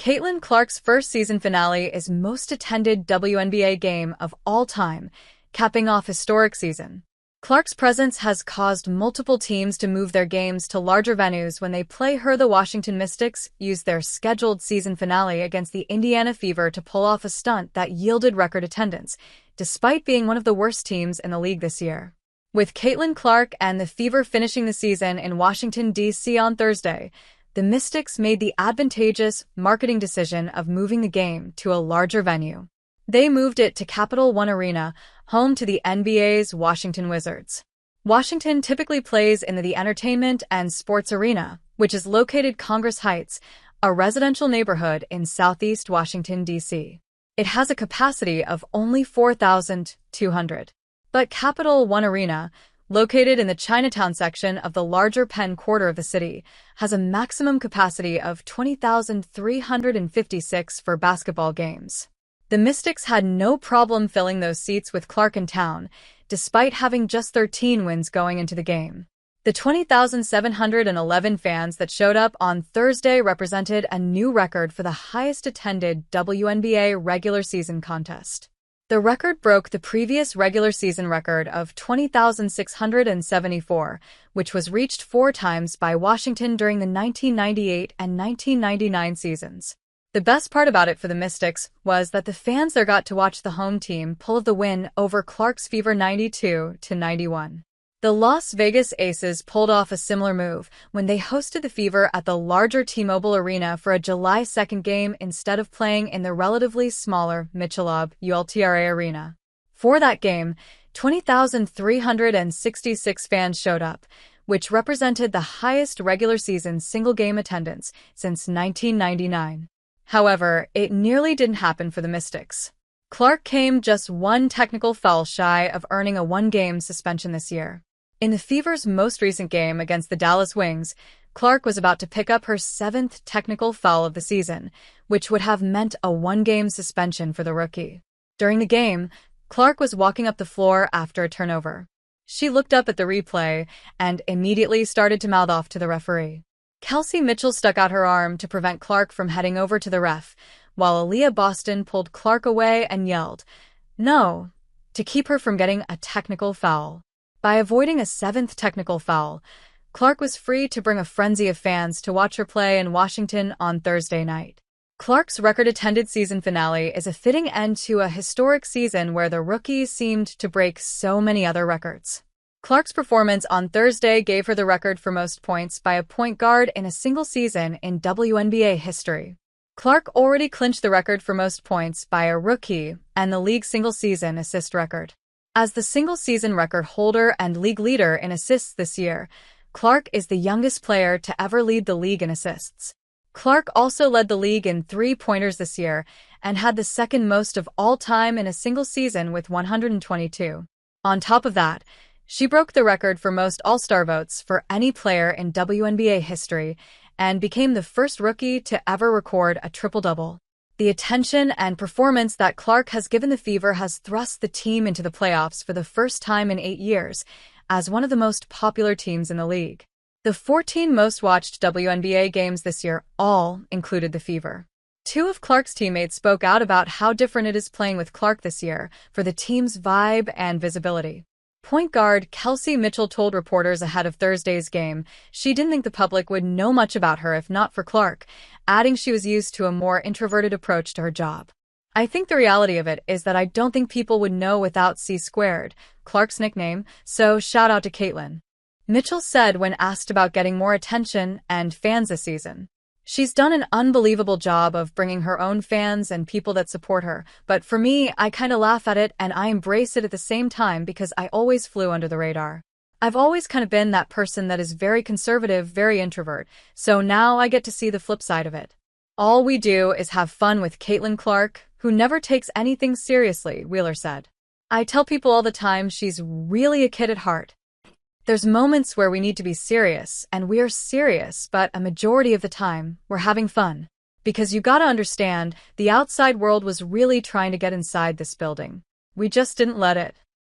Caitlin Clark's first season finale is most attended WNBA game of all time, capping off historic season. Clark's presence has caused multiple teams to move their games to larger venues when they play her. The Washington Mystics used their scheduled season finale against the Indiana Fever to pull off a stunt that yielded record attendance, despite being one of the worst teams in the league this year. With Caitlin Clark and the Fever finishing the season in Washington, D.C. on Thursday, the Mystics made the advantageous marketing decision of moving the game to a larger venue. They moved it to Capital One Arena, home to the NBA's Washington Wizards. Washington typically plays in the Entertainment and Sports Arena, which is located Congress Heights, a residential neighborhood in southeast Washington, D.C. It has a capacity of only 4,200. But Capital One Arena, located in the Chinatown section of the larger Penn Quarter of the city, has a maximum capacity of 20,356 for basketball games. The Mystics had no problem filling those seats with Clark in town, despite having just 13 wins going into the game. The 20,711 fans that showed up on Thursday represented a new record for the highest-attended WNBA regular season contest. The record broke the previous regular season record of 20,674, which was reached 4 times by Washington during the 1998 and 1999 seasons. The best part about it for the Mystics was that the fans there got to watch the home team pull the win over Clark's Fever 92-91. The Las Vegas Aces pulled off a similar move when they hosted the Fever at the larger T-Mobile Arena for a July 2 game instead of playing in the relatively smaller Michelob Ultra Arena. For that game, 20,366 fans showed up, which represented the highest regular season single-game attendance since 1999. However, it nearly didn't happen for the Mystics. Clark came just one technical foul shy of earning a 1-game suspension this year. In the Fever's most recent game against the Dallas Wings, Clark was about to pick up her 7th technical foul of the season, which would have meant a 1-game suspension for the rookie. During the game, Clark was walking up the floor after a turnover. She looked up at the replay and immediately started to mouth off to the referee. Kelsey Mitchell stuck out her arm to prevent Clark from heading over to the ref, while Aaliyah Boston pulled Clark away and yelled, "No," to keep her from getting a technical foul. By avoiding a 7th technical foul, Clark was free to bring a frenzy of fans to watch her play in Washington on Thursday night. Clark's record-attended season finale is a fitting end to a historic season where the rookie seemed to break so many other records. Clark's performance on Thursday gave her the record for most points by a point guard in a single season in WNBA history. Clark already clinched the record for most points by a rookie and the league single-season assist record. As the single-season record holder and league leader in assists this year, Clark is the youngest player to ever lead the league in assists. Clark also led the league in three-pointers this year and had the second most of all time in a single season with 122. On top of that, she broke the record for most All-Star votes for any player in WNBA history and became the first rookie to ever record a triple-double. The attention and performance that Clark has given the Fever has thrust the team into the playoffs for the first time in 8 years, as one of the most popular teams in the league. The 14 most-watched WNBA games this year all included the Fever. 2 of Clark's teammates spoke out about how different it is playing with Clark this year for the team's vibe and visibility. Point guard Kelsey Mitchell told reporters ahead of Thursday's game she didn't think the public would know much about her if not for Clark, adding she was used to a more introverted approach to her job. "I think the reality of it is that I don't think people would know without C², Clark's nickname, so shout out to Caitlin," Mitchell said when asked about getting more attention and fans this season. "She's done an unbelievable job of bringing her own fans and people that support her, but for me, I kinda laugh at it and I embrace it at the same time because I always flew under the radar. I've always kind of been that person that is very conservative, very introvert, so now I get to see the flip side of it. All we do is have fun with Caitlin Clark, who never takes anything seriously," Wheeler said. "I tell people all the time she's really a kid at heart. There's moments where we need to be serious, and we're serious, but a majority of the time, we're having fun. Because you gotta understand, the outside world was really trying to get inside this building. We just didn't let it."